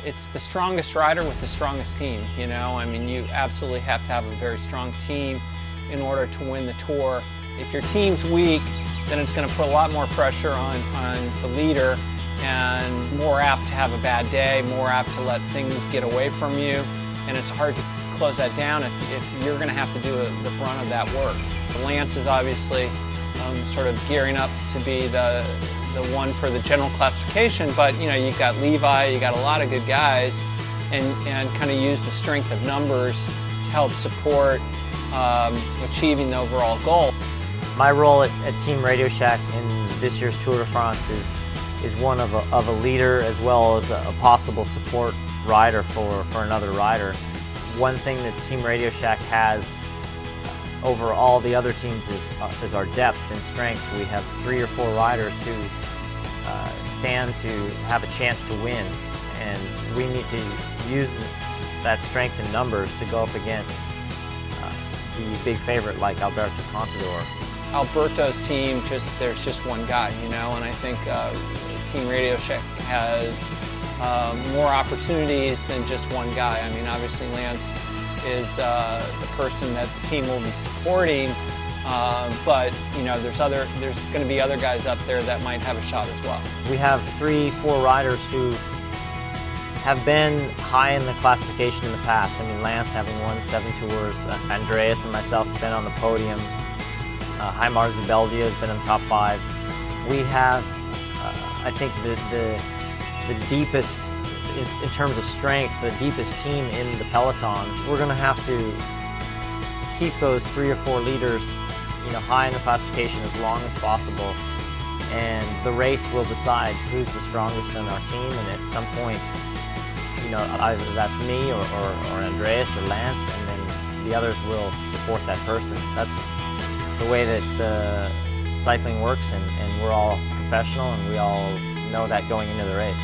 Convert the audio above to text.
It's the strongest rider with the strongest team, you know? I mean, you absolutely have to have a very strong team in order to win the Tour. If your team's weak, then it's going to put a lot more pressure on the leader, and more apt to have a bad day, more apt to let things get away from you, and it's hard to close that down if you're going to have to do the brunt of that work. Lance is obviously sort of gearing up to be the one for the general classification, but you know, you've got Levi, you got a lot of good guys, and kind of use the strength of numbers to help support achieving the overall goal. My role at Team Radio Shack in this year's Tour de France is one of a leader as well as a possible support rider for another rider. One thing that Team Radio Shack has over all the other teams is our depth and strength. We have 3 or 4 riders who stand to have a chance to win, and we need to use that strength in numbers to go up against the big favorite like Alberto Contador. Alberto's team, there's just one guy, you know, and I think Team Radio Shack has more opportunities than just one guy. I mean, obviously Lance is the person that the team will be supporting, but you know, there's going to be other guys up there that might have a shot as well. We have 3-4 riders who have been high in the classification in the past. I mean, Lance having won 7 tours, Andreas and myself have been on the podium. Jaimar Zubeldia has been in the top 5. We have, I think, the deepest, in terms of strength, the deepest team in the peloton. We're going to have to keep those 3 or 4 leaders, you know, high in the classification as long as possible, and the race will decide who's the strongest in our team. And at some point, you know, either that's me or Andreas or Lance, and then the others will support that person. That's the way that the cycling works, and we're all professional, and we all know that going into the race.